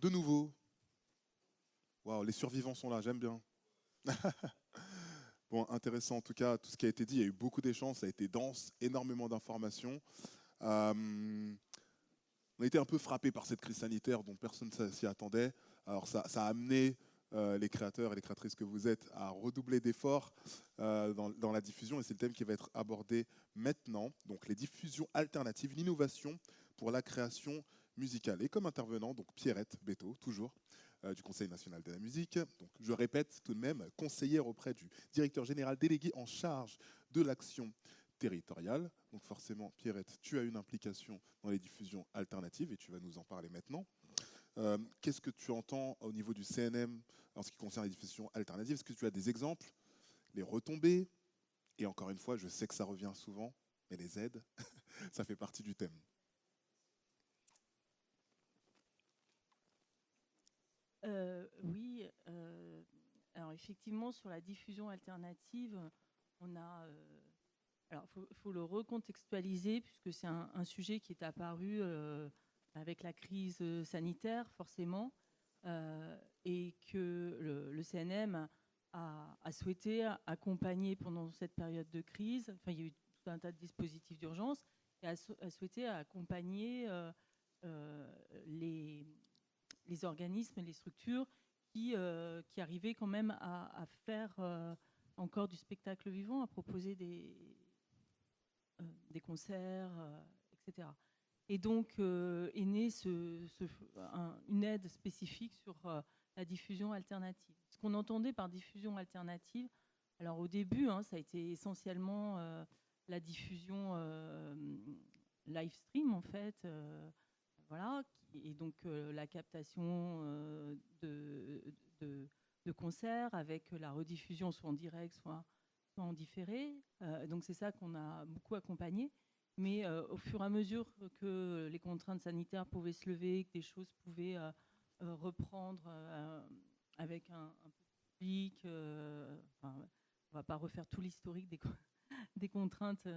De nouveau, waouh, les survivants sont là, j'aime bien. Bon, intéressant en tout cas, tout ce qui a été dit, il y a eu beaucoup d'échanges, ça a été dense, énormément d'informations. Euh, on a été un peu frappé par cette crise sanitaire dont personne ne s'y attendait. Alors ça a amené les créateurs et les créatrices que vous êtes à redoubler d'efforts dans la diffusion et c'est le thème qui va être abordé maintenant. Donc les diffusions alternatives, l'innovation pour la création musicale. Et comme intervenant, donc Pierrette Bétaux, toujours, du Conseil national de la musique. Donc je répète tout de même, conseillère auprès du directeur général délégué en charge de l'action territoriale. Donc forcément, Pierrette, tu as une implication dans les diffusions alternatives et tu vas nous en parler maintenant. Qu'est-ce que tu entends au niveau du CNM en ce qui concerne les diffusions alternatives? Est-ce que tu as des exemples, les retombées? Et encore une fois, je sais que ça revient souvent, mais les aides, ça fait partie du thème. Oui, alors effectivement, sur la diffusion alternative, on a. Alors, faut le recontextualiser, puisque c'est un sujet qui est apparu avec la crise sanitaire, forcément, et que le CNM a souhaité accompagner pendant cette période de crise. Enfin, il y a eu tout un tas de dispositifs d'urgence, et a souhaité accompagner les organismes et les structures qui arrivaient quand même à faire encore du spectacle vivant, à proposer des concerts, etc. Et donc est née une aide spécifique sur la diffusion alternative. Ce qu'on entendait par diffusion alternative, alors au début, ça a été essentiellement la diffusion live stream en fait, voilà, et donc la captation de concerts avec la rediffusion soit en direct, soit en différé. Donc c'est ça qu'on a beaucoup accompagné. Mais au fur et à mesure que les contraintes sanitaires pouvaient se lever, que des choses pouvaient reprendre avec un peu de public, enfin, on ne va pas refaire tout l'historique des contraintes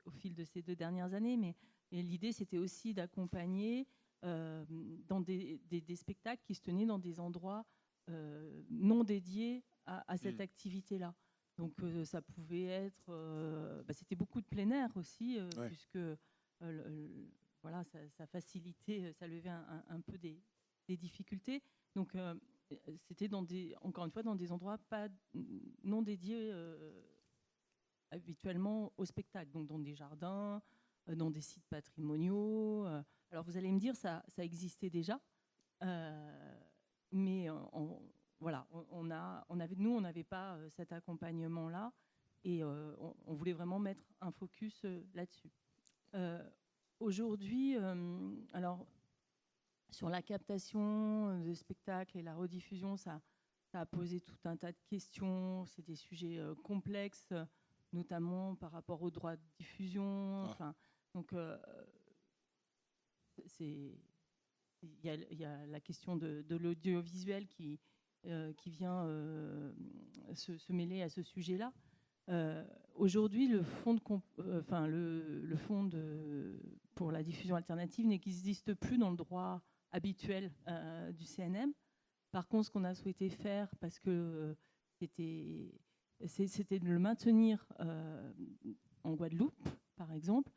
au fil de ces 2 dernières années, mais l'idée c'était aussi d'accompagner dans des spectacles qui se tenaient dans des endroits non dédiés à cette activité-là. Donc ça pouvait être, c'était beaucoup de plein air aussi, Ouais. puisque voilà, ça facilitait, ça levait un peu des difficultés. Donc c'était encore une fois dans des endroits pas non dédiés habituellement au spectacle, donc dans des jardins, dans des sites patrimoniaux. Alors vous allez me dire, ça existait déjà, mais voilà, nous, on n'avait pas cet accompagnement-là, et on voulait vraiment mettre un focus là-dessus. Aujourd'hui, alors sur la captation de spectacles et la rediffusion, ça a posé tout un tas de questions. C'est des sujets complexes, notamment par rapport aux droits de diffusion. Enfin, donc, il y a la question de l'audiovisuel qui vient se mêler à ce sujet-là. Aujourd'hui, le fonds pour la diffusion alternative n'existe plus dans le droit habituel du CNM. Par contre, ce qu'on a souhaité faire, parce que c'était de le maintenir en Guadeloupe, par exemple,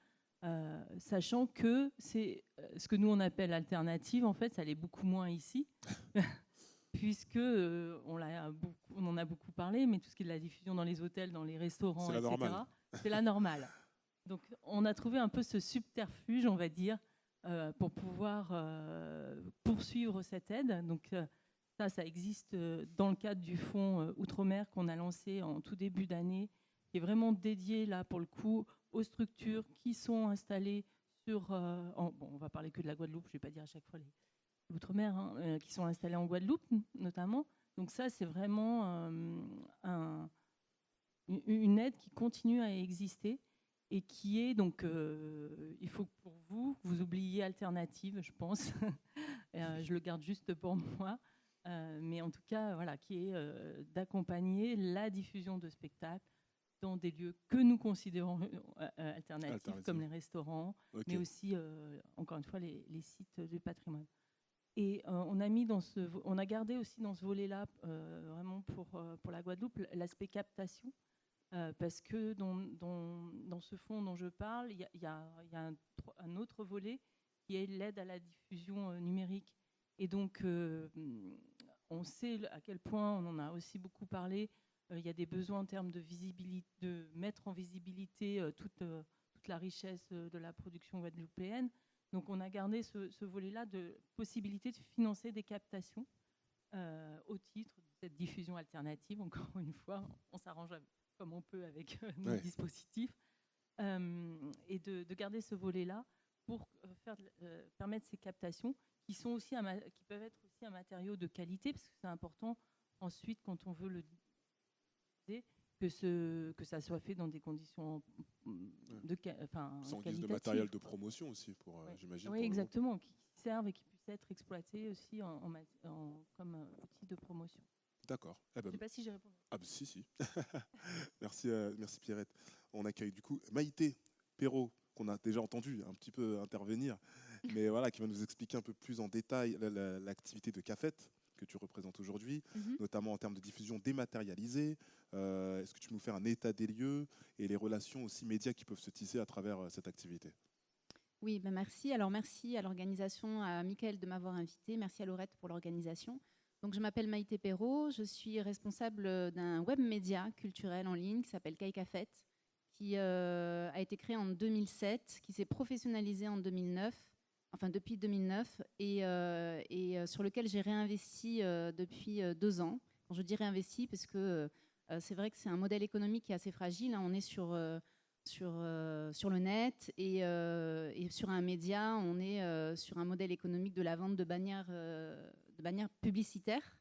sachant que c'est ce que nous on appelle alternative, en fait, ça l'est beaucoup moins ici, puisque on en a beaucoup parlé, mais tout ce qui est de la diffusion dans les hôtels, dans les restaurants, C'est la etc., normale. c'est la normale. Donc on a trouvé un peu ce subterfuge, on va dire, pour pouvoir poursuivre cette aide. Donc ça existe dans le cadre du fonds Outre-mer qu'on a lancé en tout début d'année, qui est vraiment dédié là pour le coup aux structures qui sont installées sur... bon, on va parler que de la Guadeloupe, je ne vais pas dire à chaque fois les Outre-mer, qui sont installées en Guadeloupe notamment. Donc ça, c'est vraiment une aide qui continue à exister et qui est donc, il faut que pour vous, vous oubliez alternative, je pense. Je le garde juste pour moi. Mais en tout cas, voilà, qui est d'accompagner la diffusion de spectacles dans des lieux que nous considérons alternatifs, comme les restaurants, mais aussi, encore une fois, les sites du patrimoine. Et on a gardé aussi dans ce volet-là, vraiment pour la Guadeloupe, l'aspect captation, parce que dans ce fonds dont je parle, il y a un autre volet qui est l'aide à la diffusion numérique. Et donc, on sait à quel point, on en a aussi beaucoup parlé, il y a des besoins en termes de visibilité, de mettre en visibilité toute la richesse de la production guadeloupéenne. Donc on a gardé ce volet-là de possibilité de financer des captations au titre de cette diffusion alternative. Encore une fois, on s'arrange comme on peut avec nos dispositifs. Et de garder ce volet-là pour permettre ces captations qui peuvent être aussi un matériau de qualité, parce que c'est important ensuite quand on veut le diffuser que ça soit fait dans des conditions sans guise de matériel de promotion aussi, j'imagine. Oui, exactement, qui servent et qui puissent être exploités aussi comme outil de promotion. D'accord. Je ne sais pas si j'ai répondu. Ah bah, si. Merci Pierrette. On accueille du coup Maïté Perrault, qu'on a déjà entendu un petit peu intervenir, mais voilà, qui va nous expliquer un peu plus en détail l'activité de CAFET que tu représentes aujourd'hui, notamment en termes de diffusion dématérialisée. Est-ce que tu peux nous faire un état des lieux et les relations aussi médias qui peuvent se tisser à travers cette activité? Oui, ben merci. Alors merci à l'organisation, à Mickaël de m'avoir invité. Merci à Laurette pour l'organisation. Donc je m'appelle Maïté Perrault, je suis responsable d'un web média culturel en ligne qui s'appelle CAFET, qui a été créé en 2007, qui s'est professionnalisé en 2009. Enfin depuis 2009, et sur lequel j'ai réinvesti depuis 2 ans. Quand je dis réinvesti, parce que c'est vrai que c'est un modèle économique qui est assez fragile. Hein. On est sur le net et sur un média, on est sur un modèle économique de la vente de bannières publicitaires,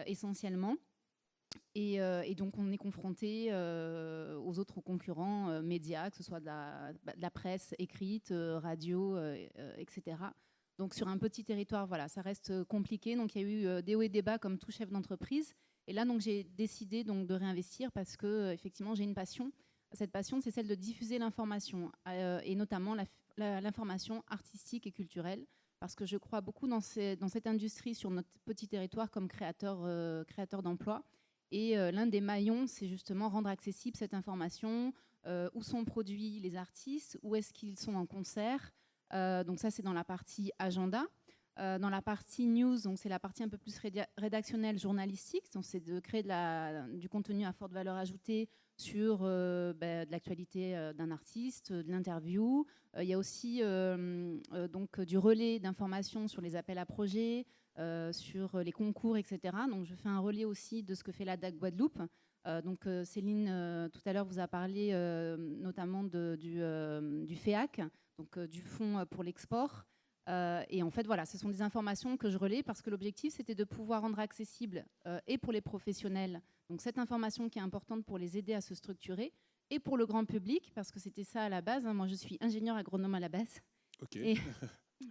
essentiellement. Et donc, on est confronté aux autres concurrents médias, que ce soit de la presse écrite, radio, etc. Donc, sur un petit territoire, voilà, ça reste compliqué. Donc, il y a eu des hauts et des bas comme tout chef d'entreprise. Et là, donc, j'ai décidé donc, de réinvestir parce que, effectivement, j'ai une passion. Cette passion, c'est celle de diffuser l'information, et notamment l'information artistique et culturelle, parce que je crois beaucoup dans cette industrie sur notre petit territoire comme créateur d'emplois. Et l'un des maillons, c'est justement rendre accessible cette information, où sont produits les artistes, où est-ce qu'ils sont en concert. Donc ça, c'est dans la partie agenda. Dans la partie news, donc c'est la partie un peu plus rédactionnelle, journalistique. Donc c'est de créer du contenu à forte valeur ajoutée sur de l'actualité d'un artiste, de l'interview. Il y a aussi donc du relais d'informations sur les appels à projets, sur les concours, etc. Donc je fais un relais aussi de ce que fait la DAC Guadeloupe. Donc Céline, tout à l'heure, vous a parlé notamment du FEAC, donc du Fonds pour l'export. Et en fait, voilà, ce sont des informations que je relais parce que l'objectif, c'était de pouvoir rendre accessible et pour les professionnels, donc cette information qui est importante pour les aider à se structurer, et pour le grand public, parce que c'était ça à la base. Hein. Moi, je suis ingénieure agronome à la base. Et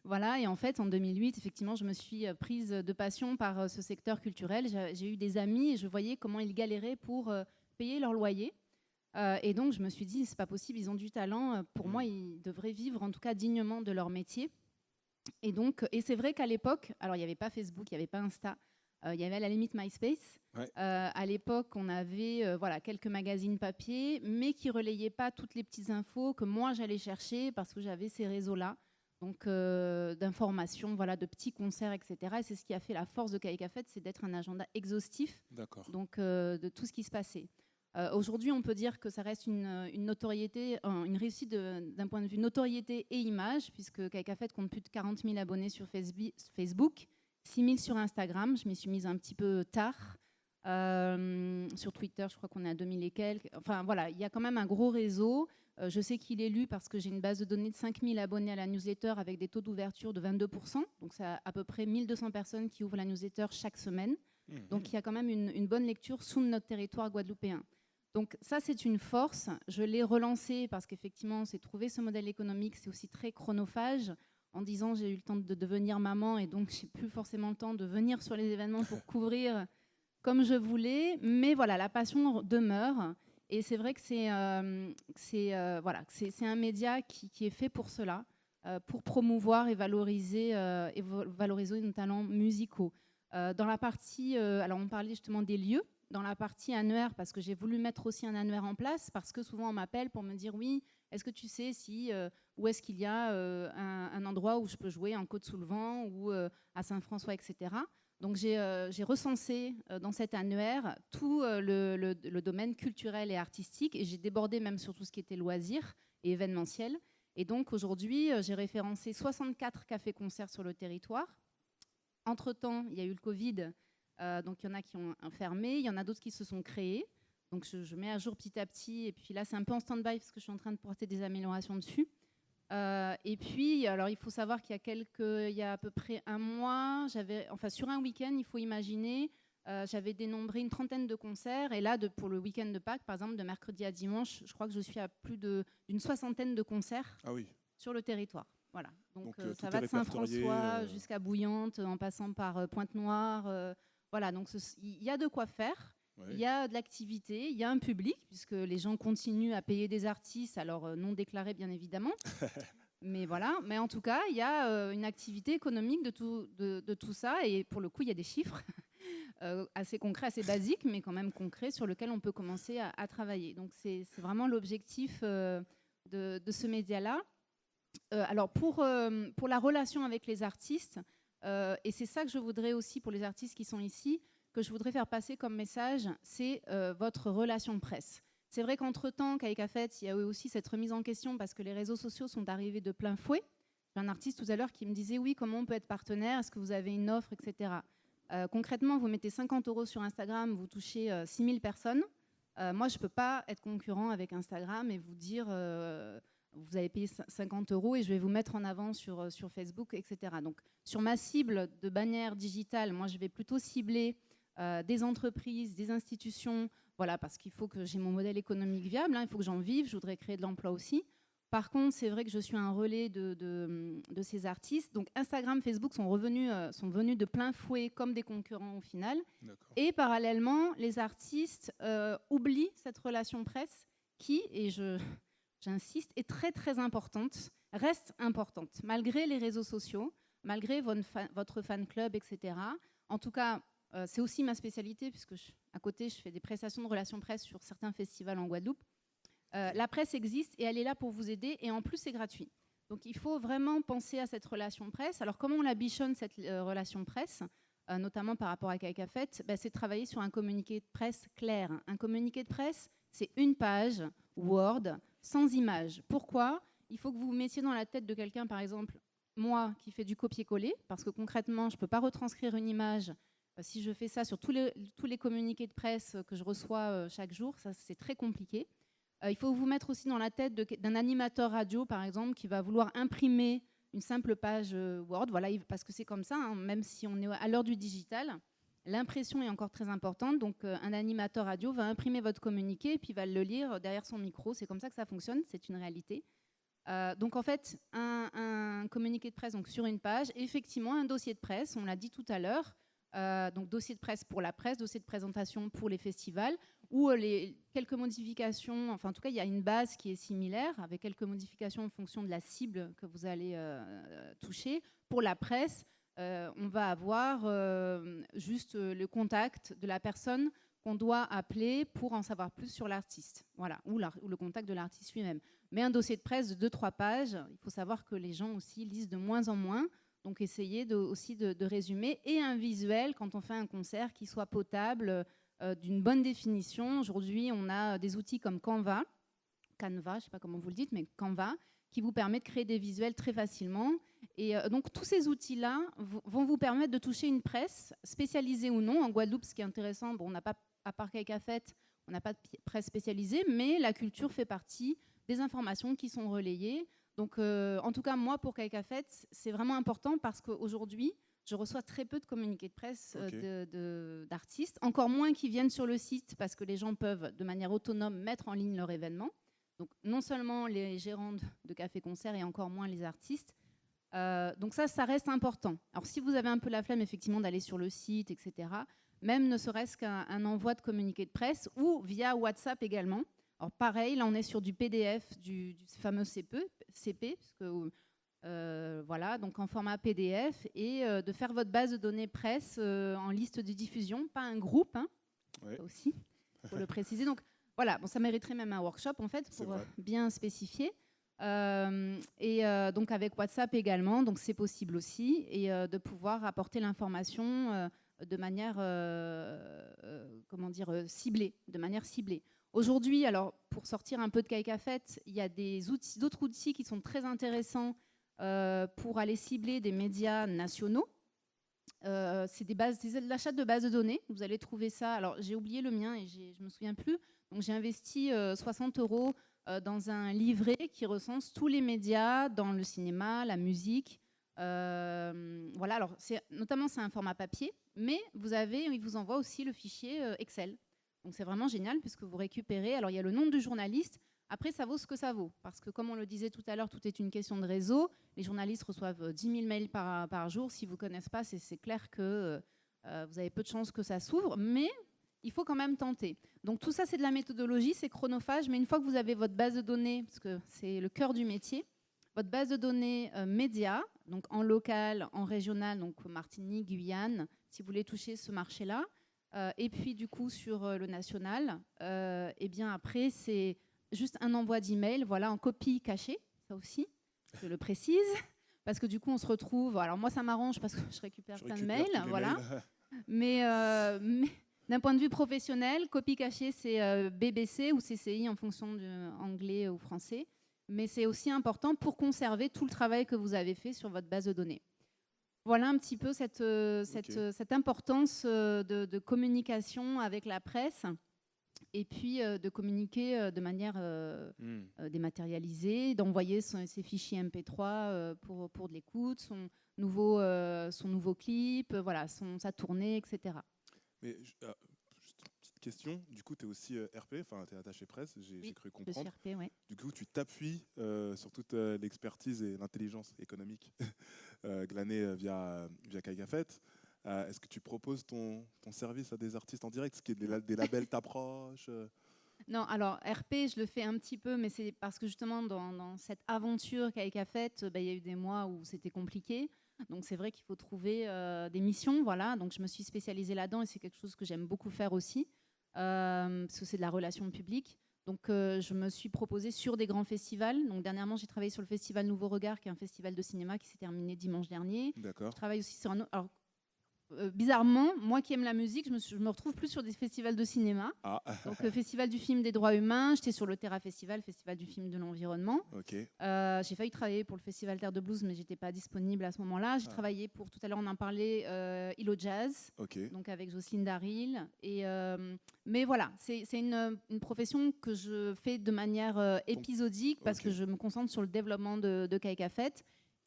voilà, et en fait, en 2008, effectivement, je me suis prise de passion par ce secteur culturel. J'ai eu des amis et je voyais comment ils galéraient pour payer leur loyer. Et donc, je me suis dit, c'est pas possible, ils ont du talent. Pour moi, ils devraient vivre, en tout cas, dignement de leur métier. Et c'est vrai qu'à l'époque, alors il n'y avait pas Facebook, il n'y avait pas Insta, il y avait à la limite MySpace. À l'époque, on avait quelques magazines papier, mais qui ne relayaient pas toutes les petites infos que moi j'allais chercher parce que j'avais ces réseaux-là, donc d'informations, de petits concerts, etc. Et c'est ce qui a fait la force de CAFET, c'est d'être un agenda exhaustif, donc de tout ce qui se passait. Aujourd'hui, on peut dire que ça reste une notoriété, une réussite d'un point de vue notoriété et image, puisque CAFET compte plus de 40 000 abonnés sur Facebook, 6 000 sur Instagram. Je m'y suis mise un petit peu tard. Sur Twitter, je crois qu'on est à 2000 et quelques. Enfin, voilà, il y a quand même un gros réseau. Je sais qu'il est lu parce que j'ai une base de données de 5 000 abonnés à la newsletter avec des taux d'ouverture de 22%. Donc, c'est à peu près 1200 personnes qui ouvrent la newsletter chaque semaine. Donc, il y a quand même une bonne lecture sous notre territoire guadeloupéen. Donc ça, c'est une force. Je l'ai relancé parce qu'effectivement, c'est trouver ce modèle économique, c'est aussi très chronophage. En 10 ans, j'ai eu le temps de devenir maman et donc je n'ai plus forcément le temps de venir sur les événements pour couvrir comme je voulais. Mais voilà, la passion demeure. Et c'est vrai que c'est un média qui est fait pour cela. pour promouvoir et valoriser nos talents musicaux. Dans la partie, alors on parlait justement des lieux, dans la partie annuaire, parce que j'ai voulu mettre aussi un annuaire en place, parce que souvent on m'appelle pour me dire oui, est-ce que tu sais où est-ce qu'il y a un endroit où je peux jouer en Côte-sous-le-Vent ou à Saint-François, etc. Donc j'ai recensé dans cet annuaire tout le domaine culturel et artistique, et j'ai débordé même sur tout ce qui était loisirs et événementiel. Et donc aujourd'hui, j'ai référencé 64 cafés-concerts sur le territoire. Entre-temps, il y a eu le Covid, donc il y en a qui ont fermé, il y en a d'autres qui se sont créés. Donc je mets à jour petit à petit, et puis là c'est un peu en stand-by parce que je suis en train de porter des améliorations dessus. Et puis, alors il faut savoir qu'il y a à peu près un mois, sur un week-end, il faut imaginer, j'avais dénombré une trentaine de concerts, et là pour le week-end de Pâques, par exemple, de mercredi à dimanche, je crois que je suis à plus d'une soixantaine de concerts sur le territoire. Voilà. Donc ça va de Saint-François jusqu'à Bouillante, en passant par Pointe-Noire. Voilà, donc il y a de quoi faire. Il y a de l'activité, il y a un public, puisque les gens continuent à payer des artistes, alors non déclarés bien évidemment. Mais voilà, mais en tout cas, il y a une activité économique de tout ça, et pour le coup, il y a des chiffres assez concrets, assez basiques, mais quand même concrets, sur lesquels on peut commencer à travailler. Donc c'est vraiment l'objectif de ce média-là. Alors pour la relation avec les artistes, et c'est ça que je voudrais aussi pour les artistes qui sont ici, que je voudrais faire passer comme message, c'est votre relation presse. C'est vrai qu'entre-temps, Café, il y a eu aussi cette remise en question parce que les réseaux sociaux sont arrivés de plein fouet. J'ai un artiste tout à l'heure qui me disait « Oui, comment on peut être partenaire? Est-ce que vous avez une offre, etc. » Concrètement, vous mettez 50 € sur Instagram, vous touchez 6000 personnes. Moi, je ne peux pas être concurrent avec Instagram et vous dire vous avez payé 50 € et je vais vous mettre en avant sur Facebook, etc. Donc, sur ma cible de bannière digitale, moi, je vais plutôt cibler des entreprises, des institutions, voilà, parce qu'il faut que j'ai mon modèle économique viable, il faut que j'en vive, je voudrais créer de l'emploi aussi. Par contre, c'est vrai que je suis un relais de ces artistes. Donc Instagram, Facebook sont venus de plein fouet comme des concurrents au final. Et parallèlement, les artistes oublient cette relation presse qui, et j'insiste, est très très importante, reste importante, malgré les réseaux sociaux, malgré votre fan club, etc. En tout cas, c'est aussi ma spécialité, puisque à côté, je fais des prestations de relations presse sur certains festivals en Guadeloupe. La presse existe et elle est là pour vous aider, et en plus, c'est gratuit. Donc, il faut vraiment penser à cette relation presse. Alors, comment on la bichonne, cette relation presse, notamment par rapport à Café, c'est de travailler sur un communiqué de presse clair. Un communiqué de presse, c'est une page Word, sans image. Pourquoi ? Il faut que vous vous mettiez dans la tête de quelqu'un, par exemple, moi, qui fais du copier-coller, parce que concrètement, je ne peux pas retranscrire une image. Si je fais ça sur tous les communiqués de presse que je reçois chaque jour, ça c'est très compliqué. Il faut vous mettre aussi dans la tête d'un animateur radio, par exemple, qui va vouloir imprimer une simple page Word, voilà, parce que c'est comme ça, même si on est à l'heure du digital, l'impression est encore très importante. Donc un animateur radio va imprimer votre communiqué et puis va le lire derrière son micro. C'est comme ça que ça fonctionne, c'est une réalité. Donc en fait, un communiqué de presse donc, sur une page, effectivement un dossier de presse, on l'a dit tout à l'heure, donc dossier de presse pour la presse, dossier de présentation pour les festivals, ou quelques modifications, enfin en tout cas il y a une base qui est similaire, avec quelques modifications en fonction de la cible que vous allez toucher. Pour la presse, on va avoir juste le contact de la personne qu'on doit appeler pour en savoir plus sur l'artiste, voilà, ou le contact de l'artiste lui-même. Mais un dossier de presse de 2-3 pages, il faut savoir que les gens aussi lisent de moins en moins. Donc, essayez aussi de résumer, et un visuel quand on fait un concert qui soit potable, d'une bonne définition. Aujourd'hui, on a des outils comme Canva, je ne sais pas comment vous le dites, mais Canva, qui vous permet de créer des visuels très facilement. Et donc, tous ces outils-là vont vous permettre de toucher une presse, spécialisée ou non. En Guadeloupe, ce qui est intéressant, bon, on n'a pas, à part Café, on n'a pas de presse spécialisée, mais la culture fait partie des informations qui sont relayées. Donc, en tout cas, moi, pour Café, c'est vraiment important parce qu'aujourd'hui, je reçois très peu de communiqués de presse d'artistes, encore moins qui viennent sur le site parce que les gens peuvent, de manière autonome, mettre en ligne leur événement. Donc, non seulement les gérants de café-concert et encore moins les artistes. Donc ça reste important. Alors, si vous avez un peu la flemme, effectivement, d'aller sur le site, etc., même ne serait-ce qu'un envoi de communiqué de presse ou via WhatsApp également. Alors pareil, là on est sur du PDF, du fameux CP, parce que Voilà, donc en format PDF, et de faire votre base de données presse en liste de diffusion, pas un groupe, hein, Ouais. ça aussi, il faut le préciser. Donc voilà, bon, ça mériterait même un workshop en fait C'est pour vrai. bien spécifier. Donc avec WhatsApp également, donc c'est possible aussi, et de pouvoir apporter l'information de manière, comment dire, ciblée, de manière ciblée. Aujourd'hui, alors pour sortir un peu de Kaikafet, il y a d'autres outils qui sont très intéressants pour aller cibler des médias nationaux. C'est l'achat de bases de données. Vous allez trouver ça. Alors, j'ai oublié le mien et je ne me souviens plus. Donc, j'ai investi 60 € dans un livret qui recense tous les médias dans le cinéma, la musique. Voilà. Alors, notamment, c'est un format papier, mais il vous envoie aussi le fichier Excel. Donc, c'est vraiment génial puisque vous récupérez. Alors, il y a le nom du journaliste. Après, ça vaut ce que ça vaut. Parce que, comme on le disait tout à l'heure, tout est une question de réseau. Les journalistes reçoivent 10 000 mails par jour. Si vous ne connaissez pas, c'est clair que vous avez peu de chances que ça s'ouvre. Mais il faut quand même tenter. Donc, tout ça, c'est de la méthodologie, c'est chronophage. Mais une fois que vous avez votre base de données, parce que c'est le cœur du métier, votre base de données média, donc en local, en régional, donc Martinique, Guyane, si vous voulez toucher ce marché-là, et puis du coup sur le national, et bien après, c'est juste un envoi d'email, voilà, en copie cachée, ça aussi, je le précise, parce que du coup, on se retrouve. Alors moi, ça m'arrange parce que je récupère plein de mails, voilà. Mais d'un point de vue professionnel, copie cachée, c'est BBC ou CCI en fonction de anglais ou français. Mais c'est aussi important pour conserver tout le travail que vous avez fait sur votre base de données. Voilà un petit peu cette importance de communication avec la presse. Et puis de communiquer de manière dématérialisée, d'envoyer ses fichiers MP3 pour de l'écoute, son nouveau clip, voilà, sa tournée, etc. Mais juste une petite question, du coup tu es aussi RP, enfin tu es attaché presse, j'ai cru comprendre. Je suis RP, ouais. Du coup tu t'appuies sur toute l'expertise et l'intelligence économique glanée via Kaikafet. Est-ce que tu proposes ton service à des artistes en direct? Est-ce que des labels t'approchent? Non, alors RP, je le fais un petit peu, mais c'est parce que justement, dans cette aventure Kaikafet, il y a eu des mois où c'était compliqué. Donc c'est vrai qu'il faut trouver des missions, voilà. Donc je me suis spécialisée là-dedans et c'est quelque chose que j'aime beaucoup faire aussi, parce que c'est de la relation publique. Donc je me suis proposée sur des grands festivals. Donc dernièrement, j'ai travaillé sur le festival Nouveau Regard, qui est un festival de cinéma qui s'est terminé dimanche dernier. D'accord. Je travaille aussi sur un autre... Alors, bizarrement, moi qui aime la musique, je me retrouve plus sur des festivals de cinéma. Ah. Donc, Festival du film des droits humains, j'étais sur le Terra Festival, Festival du film de l'environnement. Okay. J'ai failli travailler pour le Festival Terre de Blues, mais j'étais pas disponible à ce moment-là. J'ai travaillé pour, tout à l'heure on en parlait, Ilo Jazz, donc avec Jocelyne Daril. Mais voilà, c'est une profession que je fais de manière épisodique parce que je me concentre sur le développement de Kaikafet.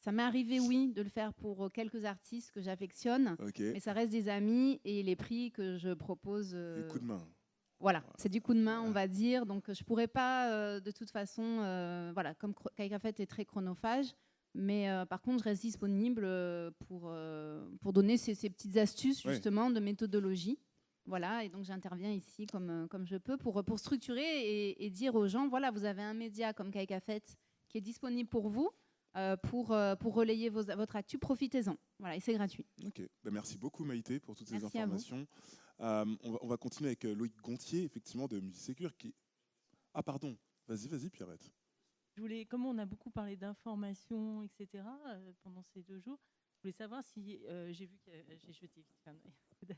Ça m'est arrivé, oui, de le faire pour quelques artistes que j'affectionne, mais ça reste des amis et les prix que je propose... Du coup de main. Voilà, c'est du coup de main, on va dire. Donc, je ne pourrais pas, de toute façon... voilà, comme Kaikafet est très chronophage, mais par contre, je reste disponible pour donner ces petites astuces, justement, de méthodologie. Voilà, et donc j'interviens ici comme je peux pour structurer et dire aux gens, voilà, vous avez un média comme Kaikafet qui est disponible pour vous, pour relayer votre actu, profitez-en. Voilà, et c'est gratuit. Ok, ben, merci beaucoup Maïté pour toutes ces Merci informations. On va continuer avec Loïc Gontier, effectivement, de Musisécure. Ah pardon, vas-y Pierrette. Comme on a beaucoup parlé d'information, etc., pendant ces 2 jours, je voulais savoir si, j'ai vu que j'ai jeté vite un œil,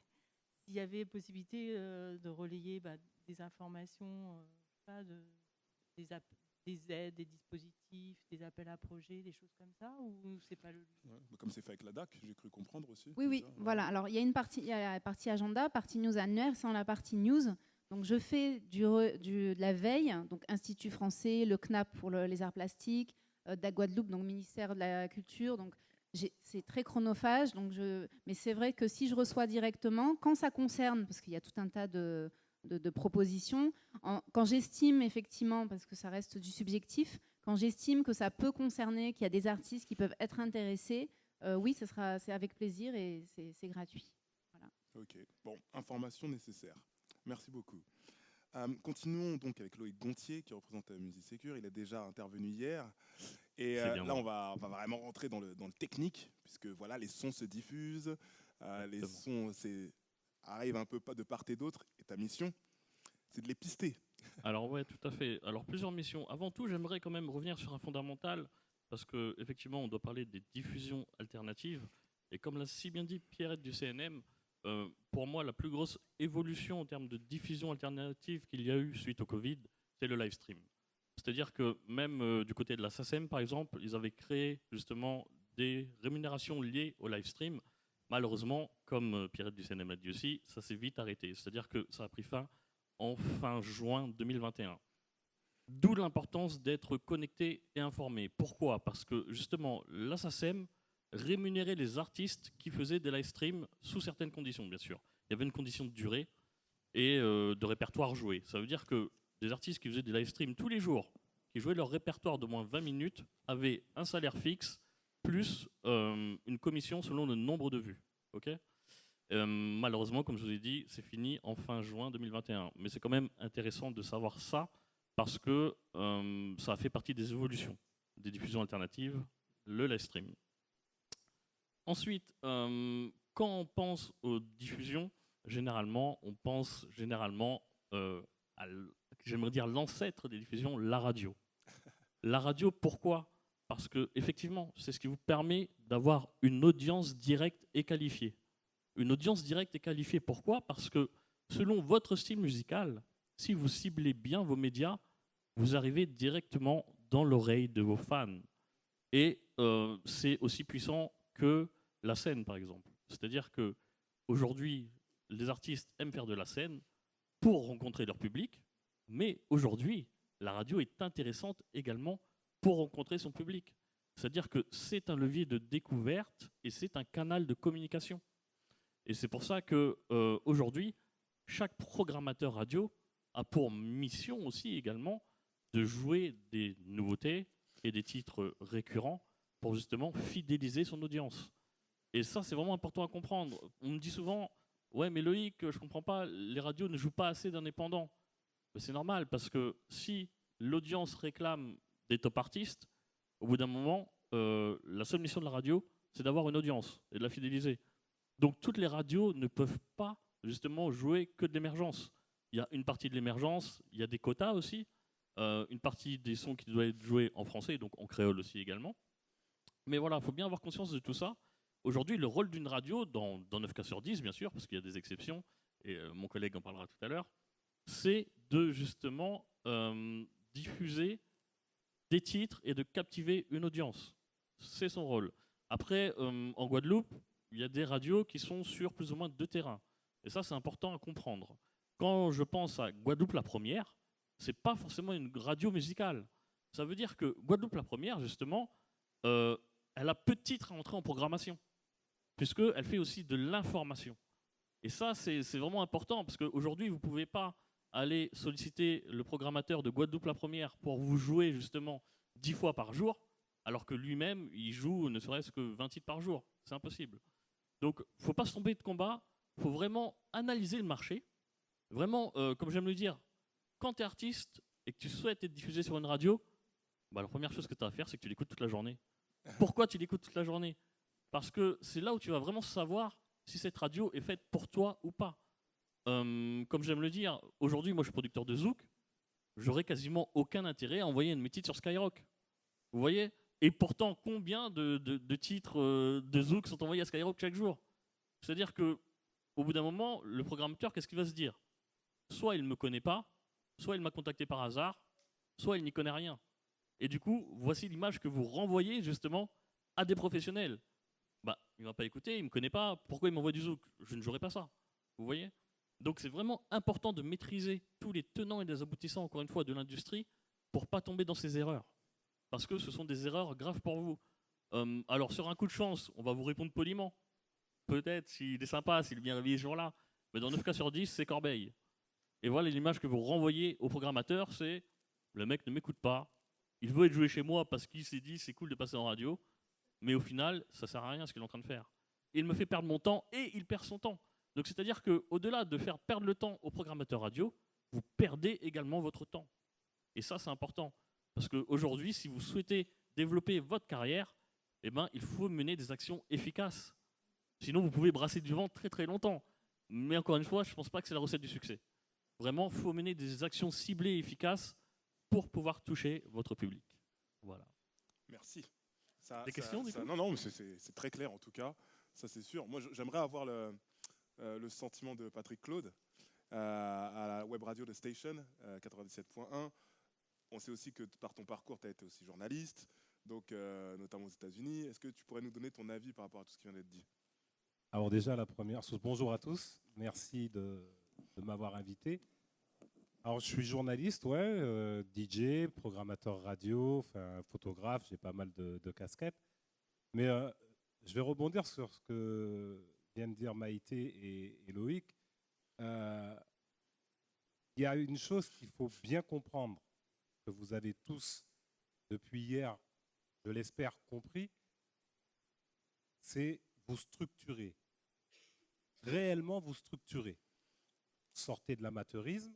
s'il y avait possibilité de relayer des informations, des aides, des dispositifs, des appels à projets, des choses comme ça, ou c'est pas le... Comme c'est fait avec la DAC, j'ai cru comprendre aussi. Oui, voilà. Alors, il y a la partie agenda, partie news annuaire, sans la partie news. Donc, je fais de la veille, donc Institut français, le CNAP pour les arts plastiques, de la Guadeloupe, donc ministère de la Culture. Donc, c'est très chronophage. Mais c'est vrai que si je reçois directement, quand ça concerne, parce qu'il y a tout un tas de propositions, quand j'estime effectivement, parce que ça reste du subjectif, quand j'estime que ça peut concerner, qu'il y a des artistes qui peuvent être intéressés, oui, c'est avec plaisir et c'est gratuit. Voilà. Ok, bon, information nécessaire. Merci beaucoup. Continuons donc avec Loïc Gontier qui représente Musisécure. Il est déjà intervenu hier. Et C'est bien là, bon. on va vraiment rentrer dans le technique, puisque voilà, les sons se diffusent, les Exactement. sons arrivent un peu pas de part et d'autre, et ta mission, c'est de les pister. Alors ouais, tout à fait. Alors plusieurs missions. Avant tout, j'aimerais quand même revenir sur un fondamental, parce que effectivement, on doit parler des diffusions alternatives. Et comme l'a si bien dit Pierrette du CNM, pour moi, la plus grosse évolution en termes de diffusion alternative qu'il y a eu suite au Covid, c'est le live stream. C'est-à-dire que même du côté de la SACEM, par exemple, ils avaient créé justement des rémunérations liées au live stream. Malheureusement, comme Pierrette du CNM l'a dit aussi, ça s'est vite arrêté. C'est-à-dire que ça a pris fin en fin juin 2021. D'où l'importance d'être connecté et informé. Pourquoi? Parce que justement, la SACEM rémunérait les artistes qui faisaient des live streams sous certaines conditions, bien sûr. Il y avait une condition de durée et de répertoire joué. Ça veut dire que des artistes qui faisaient des live streams tous les jours, qui jouaient leur répertoire d'au moins 20 minutes, avaient un salaire fixe plus une commission selon le nombre de vues. Okay, malheureusement, comme je vous ai dit, c'est fini en fin juin 2021. Mais c'est quand même intéressant de savoir ça parce que ça a fait partie des évolutions des diffusions alternatives, le live stream. Ensuite, quand on pense aux diffusions, généralement, on pense à, j'aimerais dire, l'ancêtre des diffusions, la radio. La radio, pourquoi? Parce que effectivement, c'est ce qui vous permet d'avoir une audience directe et qualifiée. Une audience directe et qualifiée, pourquoi? Parce que selon votre style musical, si vous ciblez bien vos médias, vous arrivez directement dans l'oreille de vos fans. Et c'est aussi puissant que la scène, par exemple. C'est-à-dire qu'aujourd'hui, les artistes aiment faire de la scène pour rencontrer leur public, mais aujourd'hui, la radio est intéressante également pour rencontrer son public. C'est-à-dire que c'est un levier de découverte et c'est un canal de communication. Et c'est pour ça qu'aujourd'hui, chaque programmateur radio a pour mission aussi également de jouer des nouveautés et des titres récurrents pour justement fidéliser son audience. Et ça, c'est vraiment important à comprendre. On me dit souvent, ouais, mais Loïc, je comprends pas, les radios ne jouent pas assez d'indépendants. Mais c'est normal, parce que si l'audience réclame des top artistes, au bout d'un moment, la seule mission de la radio, c'est d'avoir une audience et de la fidéliser. Donc toutes les radios ne peuvent pas justement jouer que de l'émergence. Il y a une partie de l'émergence, il y a des quotas aussi, une partie des sons qui doivent être joués en français, donc en créole aussi également. Mais voilà, il faut bien avoir conscience de tout ça. Aujourd'hui, le rôle d'une radio, dans 9 cas sur 10, bien sûr, parce qu'il y a des exceptions, et mon collègue en parlera tout à l'heure, c'est de justement diffuser des titres et de captiver une audience. C'est son rôle. Après, en Guadeloupe, il y a des radios qui sont sur plus ou moins 2 terrains. Et ça, c'est important à comprendre. Quand je pense à Guadeloupe la première, c'est pas forcément une radio musicale. Ça veut dire que Guadeloupe la première, justement, elle a peu de titres à entrer en programmation, puisqu'elle fait aussi de l'information. Et ça, c'est vraiment important, parce qu'aujourd'hui, vous ne pouvez pas aller solliciter le programmateur de Guadeloupe la première pour vous jouer justement 10 fois par jour, alors que lui-même, il joue ne serait-ce que 20 titres par jour. C'est impossible. Donc, il ne faut pas se tromper de combat, il faut vraiment analyser le marché. Vraiment, comme j'aime le dire, quand tu es artiste et que tu souhaites être diffusé sur une radio, bah, la première chose que tu as à faire, c'est que tu l'écoutes toute la journée. Pourquoi tu l'écoutes toute la journée? Parce que c'est là où tu vas vraiment savoir si cette radio est faite pour toi ou pas. Comme j'aime le dire, aujourd'hui, moi je suis producteur de Zouk, j'aurais quasiment aucun intérêt à envoyer une mes titres sur Skyrock. Vous voyez? Et pourtant, combien de titres de Zouk sont envoyés à Skyrock chaque jour? C'est-à-dire qu'au bout d'un moment, le programmateur, qu'est-ce qu'il va se dire? Soit il ne me connaît pas, soit il m'a contacté par hasard, soit il n'y connaît rien. Et du coup, voici l'image que vous renvoyez justement à des professionnels. Bah, il ne va pas écouter, il ne me connaît pas, pourquoi il m'envoie du Zouk? Je ne jouerai pas ça. Vous voyez? Donc c'est vraiment important de maîtriser tous les tenants et les aboutissants, encore une fois, de l'industrie pour ne pas tomber dans ces erreurs. Parce que ce sont des erreurs graves pour vous. Alors sur un coup de chance, on va vous répondre poliment. Peut-être s'il est sympa, s'il est bien réveillé ce jour-là. Mais dans 9 cas sur 10, c'est corbeille. Et voilà l'image que vous renvoyez au programmateur, c'est le mec ne m'écoute pas, il veut être joué chez moi parce qu'il s'est dit c'est cool de passer en radio, mais au final, ça ne sert à rien ce qu'il est en train de faire. Il me fait perdre mon temps et il perd son temps. Donc c'est-à-dire qu'au-delà de faire perdre le temps au programmateur radio, vous perdez également votre temps. Et ça, c'est important. Parce qu'aujourd'hui, si vous souhaitez développer votre carrière, eh ben, il faut mener des actions efficaces. Sinon, vous pouvez brasser du vent très très longtemps. Mais encore une fois, je ne pense pas que c'est la recette du succès. Vraiment, il faut mener des actions ciblées et efficaces pour pouvoir toucher votre public. Voilà. Merci. Des questions, du coup ? Non, mais c'est très clair en tout cas. Ça, c'est sûr. Moi, j'aimerais avoir le sentiment de Patrick Claude à la web radio de Station 97.1. On sait aussi que par ton parcours, tu as été aussi journaliste, donc, notamment aux États-Unis. Est-ce que tu pourrais nous donner ton avis par rapport à tout ce qui vient d'être dit ? Alors déjà, la première chose, bonjour à tous. Merci de m'avoir invité. Alors, je suis journaliste, ouais, DJ, programmateur radio, enfin, photographe, j'ai pas mal de casquettes. Mais je vais rebondir sur ce que viennent de dire Maïté et Loïc. Il y a une chose qu'il faut bien comprendre, que vous avez tous, depuis hier, je l'espère, compris, c'est vous structurer. Réellement vous structurer. Sortez de l'amateurisme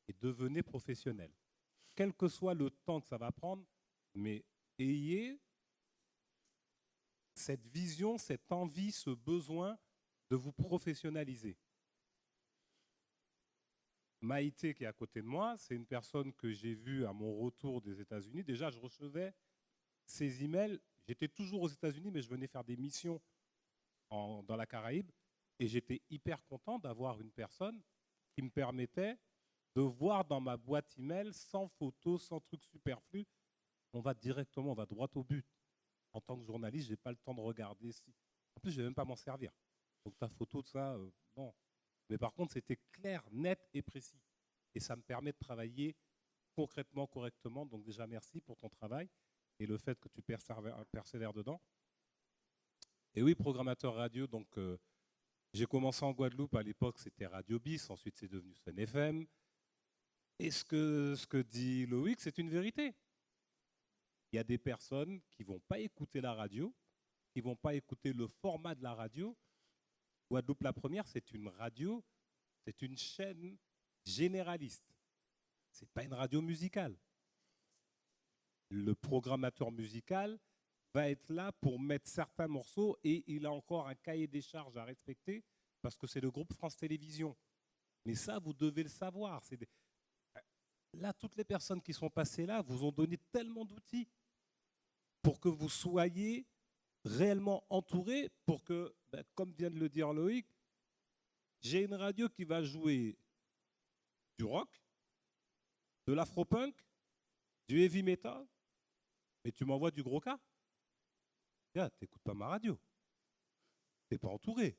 et devenez professionnel. Quel que soit le temps que ça va prendre, mais ayez cette vision, cette envie, ce besoin de vous professionnaliser. Maïté, qui est à côté de moi, c'est une personne que j'ai vue à mon retour des États-Unis. Déjà, je recevais ses emails. J'étais toujours aux États-Unis, mais je venais faire des missions dans la Caraïbe. Et j'étais hyper content d'avoir une personne qui me permettait de voir dans ma boîte email, sans photos, sans trucs superflus. On va directement, on va droit au but. En tant que journaliste, je n'ai pas le temps de regarder. En plus, je ne vais même pas m'en servir. Donc ta photo, de ça, non. Mais par contre, c'était clair, net et précis. Et ça me permet de travailler concrètement, correctement. Donc déjà, merci pour ton travail et le fait que tu persévères dedans. Et oui, programmateur radio, donc j'ai commencé en Guadeloupe. À l'époque, c'était Radio Bis. Ensuite, c'est devenu Sun FM. Et ce que dit Loïc, c'est une vérité. Il y a des personnes qui ne vont pas écouter la radio, qui ne vont pas écouter le format de la radio. Guadeloupe la première, c'est une radio, c'est une chaîne généraliste. Ce n'est pas une radio musicale. Le programmateur musical va être là pour mettre certains morceaux et il a encore un cahier des charges à respecter parce que c'est le groupe France Télévisions. Mais ça, vous devez le savoir. Là, toutes les personnes qui sont passées là vous ont donné tellement d'outils pour que vous soyez réellement entouré, pour que, comme vient de le dire Loïc, j'ai une radio qui va jouer du rock, de l'afro-punk, du heavy metal, mais tu m'envoies du gros cas. Tu n'écoutes pas ma radio. Tu n'es pas entouré.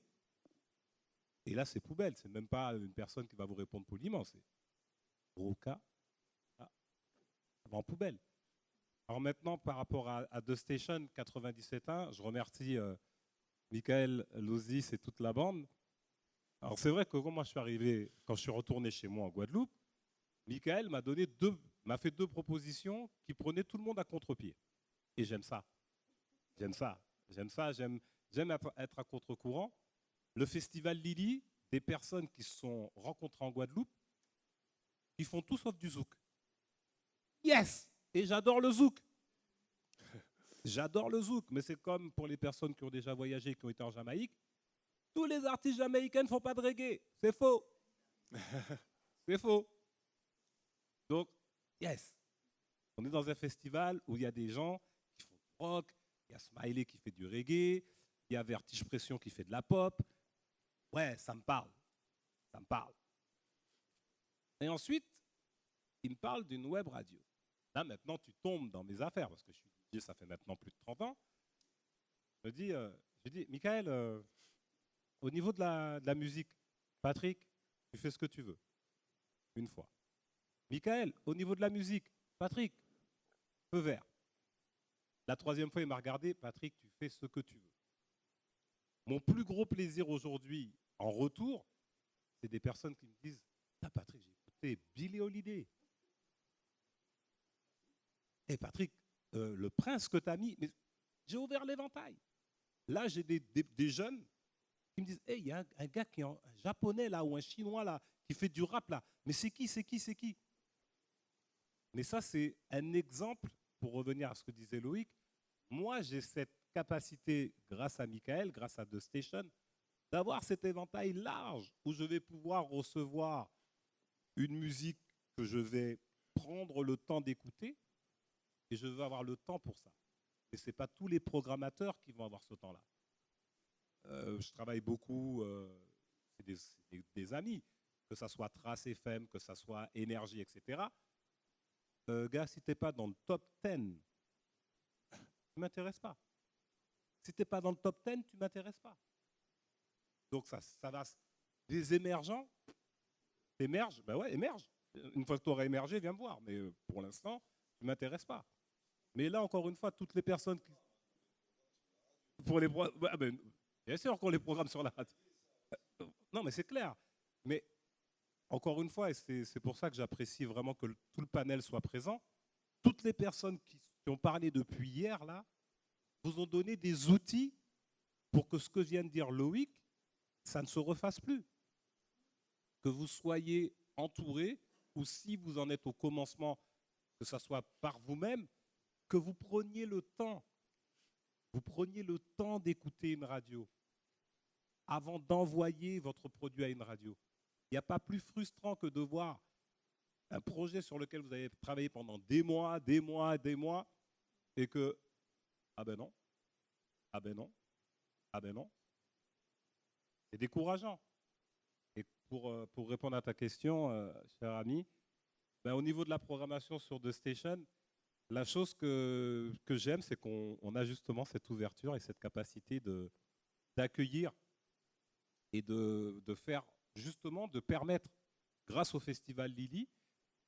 Et là, c'est poubelle. C'est même pas une personne qui va vous répondre poliment. C'est gros cas. Ça va en poubelle. Alors maintenant, par rapport à The Station 97.1, je remercie Michael Lozis et toute la bande. Alors c'est vrai que quand moi je suis arrivé, quand je suis retourné chez moi en Guadeloupe, Michael m'a fait deux propositions qui prenaient tout le monde à contre-pied. Et j'aime ça. J'aime être à contre-courant. Le festival Lily, des personnes qui se sont rencontrées en Guadeloupe, qui font tout sauf du zouk. Yes! Et j'adore le zouk. J'adore le zouk, mais c'est comme pour les personnes qui ont déjà voyagé, qui ont été en Jamaïque. Tous les artistes jamaïcains ne font pas de reggae. C'est faux. C'est faux. Donc, yes. On est dans un festival où il y a des gens qui font du rock, il y a Smiley qui fait du reggae, il y a Vertige Pression qui fait de la pop. Ouais, ça me parle. Ça me parle. Et ensuite, il me parle d'une web radio. Là, maintenant, tu tombes dans mes affaires, parce que je suis DJ, ça fait maintenant plus de 30 ans. Je dis, Michael, au niveau de la musique, Patrick, tu fais ce que tu veux. Une fois. Michael, au niveau de la musique, Patrick, feu vert. La troisième fois, il m'a regardé, Patrick, tu fais ce que tu veux. Mon plus gros plaisir aujourd'hui, en retour, c'est des personnes qui me disent, ah, Patrick, j'ai écouté Billie Holiday. Et Patrick, le prince que tu as mis, mais j'ai ouvert l'éventail. Là, j'ai des jeunes qui me disent, hey, il y a un gars qui est un japonais là, ou un chinois là, qui fait du rap là. Mais c'est qui? Mais ça, c'est un exemple pour revenir à ce que disait Loïc, moi, j'ai cette capacité, grâce à Michael, grâce à The Station, d'avoir cet éventail large où je vais pouvoir recevoir une musique que je vais prendre le temps d'écouter et je veux avoir le temps pour ça. Et ce n'est pas tous les programmateurs qui vont avoir ce temps-là. Je travaille beaucoup, c'est des amis, que ce soit Trace FM, que ce soit Énergie, etc. Gars, si tu n'es pas dans le top 10, tu ne m'intéresses pas. Si tu n'es pas dans le top 10, tu ne m'intéresses pas. Donc ça va. Les émergents, émergent, ben ouais, émerge. Une fois que tu auras émergé, viens me voir. Mais pour l'instant, tu ne m'intéresses pas. Mais là, encore une fois, toutes les personnes qui... Pour les... bien sûr qu'on les programme sur la radio. Non, mais c'est clair. Mais encore une fois, et c'est pour ça que j'apprécie vraiment que tout le panel soit présent, toutes les personnes qui ont parlé depuis hier, là, vous ont donné des outils pour que ce que vient de dire Loïc, ça ne se refasse plus. Que vous soyez entouré, ou si vous en êtes au commencement, que ce soit par vous-même, que vous preniez le temps d'écouter une radio avant d'envoyer votre produit à une radio. Il n'y a pas plus frustrant que de voir un projet sur lequel vous avez travaillé pendant des mois, et que, ah ben non, ah ben non, ah ben non. C'est décourageant. Et pour répondre à ta question, cher ami, ben, au niveau de la programmation sur The Station, la chose que j'aime, c'est qu'on a justement cette ouverture et cette capacité d'accueillir et de faire, justement, de permettre, grâce au Festival Lily,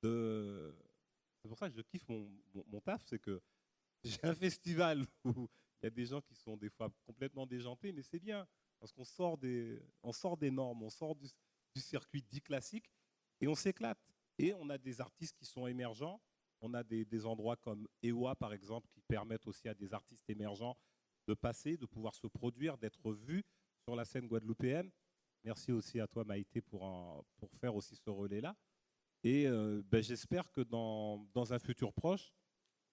c'est pour ça que je kiffe mon taf, c'est que j'ai un festival où il y a des gens qui sont des fois complètement déjantés, mais c'est bien, parce qu'on sort des normes, on sort du circuit dit classique, et on s'éclate. Et on a des artistes qui sont émergents, on a des endroits comme EWA, par exemple, qui permettent aussi à des artistes émergents de passer, de pouvoir se produire, d'être vus sur la scène guadeloupéenne. Merci aussi à toi, Maïté, pour faire aussi ce relais-là. Et ben, j'espère que dans un futur proche,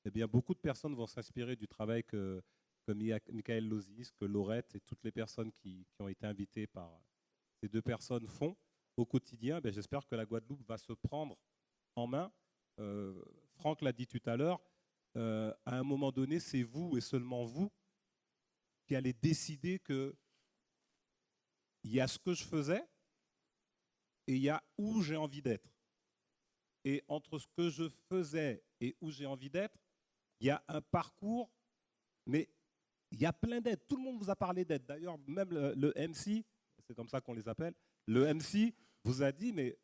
eh bien, beaucoup de personnes vont s'inspirer du travail que Michael Lozis, que Laurette et toutes les personnes qui ont été invitées par ces deux personnes font au quotidien. Ben, j'espère que la Guadeloupe va se prendre en main. Franck l'a dit tout à l'heure, à un moment donné, c'est vous et seulement vous qui allez décider qu'il y a ce que je faisais et il y a où j'ai envie d'être. Et entre ce que je faisais et où j'ai envie d'être, il y a un parcours, mais il y a plein d'aides. Tout le monde vous a parlé d'aides. D'ailleurs, même le MC, c'est comme ça qu'on les appelle, le MC vous a dit, mais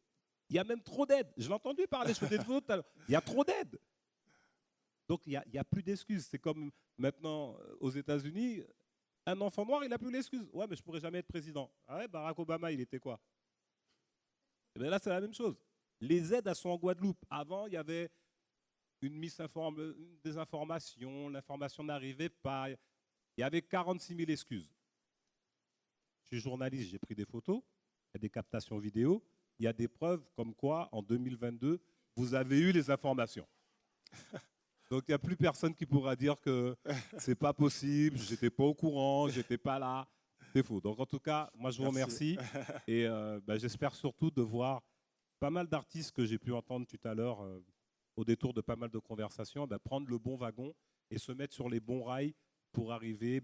il y a même trop d'aides. Je l'ai entendu parler, je faisais des photos tout à l'heure. Il y a trop d'aides. Donc, il n'y a plus d'excuses. C'est comme maintenant, aux États-Unis, un enfant noir, il n'a plus l'excuse. Ouais, mais je ne pourrais jamais être président. Ah ouais, Barack Obama, il était quoi? Et bien là, c'est la même chose. Les aides, elles sont en Guadeloupe. Avant, il y avait une désinformation, l'information n'arrivait pas. Il y avait 46 000 excuses. Je suis journaliste, j'ai pris des photos, il y a des captations vidéo, il y a des preuves comme quoi, en 2022, vous avez eu les informations. Donc, il n'y a plus personne qui pourra dire que c'est pas possible, j'étais pas au courant, j'étais pas là. C'est faux. Donc, en tout cas, moi, je vous remercie. Et j'espère surtout de voir pas mal d'artistes que j'ai pu entendre tout à l'heure au détour de pas mal de conversations, prendre le bon wagon et se mettre sur les bons rails pour arriver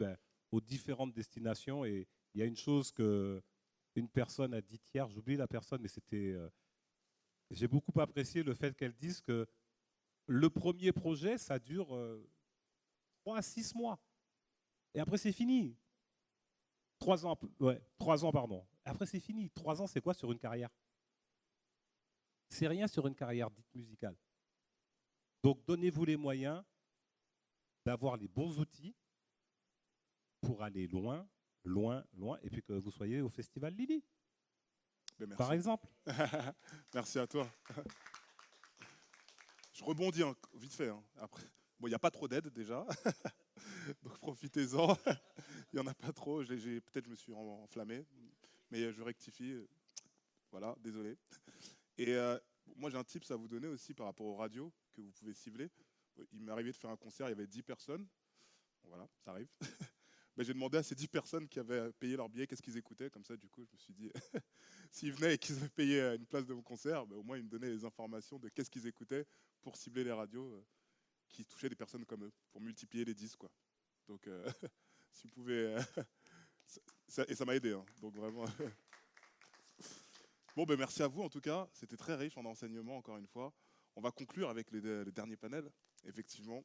aux différentes destinations. Et il y a une chose qu'une personne a dit hier, j'oublie la personne, mais c'était... j'ai beaucoup apprécié le fait qu'elle dise que le premier projet, ça dure 3 à 6 mois. Et après, c'est fini. 3 ans, pardon. Après, c'est fini. 3 ans, c'est quoi sur une carrière? C'est rien sur une carrière dite musicale. Donc, donnez-vous les moyens d'avoir les bons outils pour aller loin, loin, loin, et puis que vous soyez au Festival Lily, par exemple. Merci à toi. Je rebondis vite fait. Après, bon, il n'y a pas trop d'aide déjà, donc profitez-en. Il n'y en a pas trop. Peut-être je me suis enflammé, mais je rectifie. Voilà, désolé. Et moi, j'ai un tips à vous donner aussi par rapport aux radios que vous pouvez cibler. il m'est arrivé de faire un concert, il y avait 10 personnes. Bon, voilà, ça arrive. Ben, j'ai demandé à ces 10 personnes qui avaient payé leur billet qu'est-ce qu'ils écoutaient. Comme ça, du coup, je me suis dit, s'ils venaient et qu'ils avaient payé une place de mon concert, ben, au moins, ils me donnaient les informations de qu'est-ce qu'ils écoutaient pour cibler les radios qui touchaient des personnes comme eux, pour multiplier les 10, quoi. Donc, si vous pouvez... et ça m'a aidé, hein. Donc, vraiment... Bon, ben, merci à vous, en tout cas. C'était très riche en enseignements, encore une fois. On va conclure avec les derniers panels, effectivement.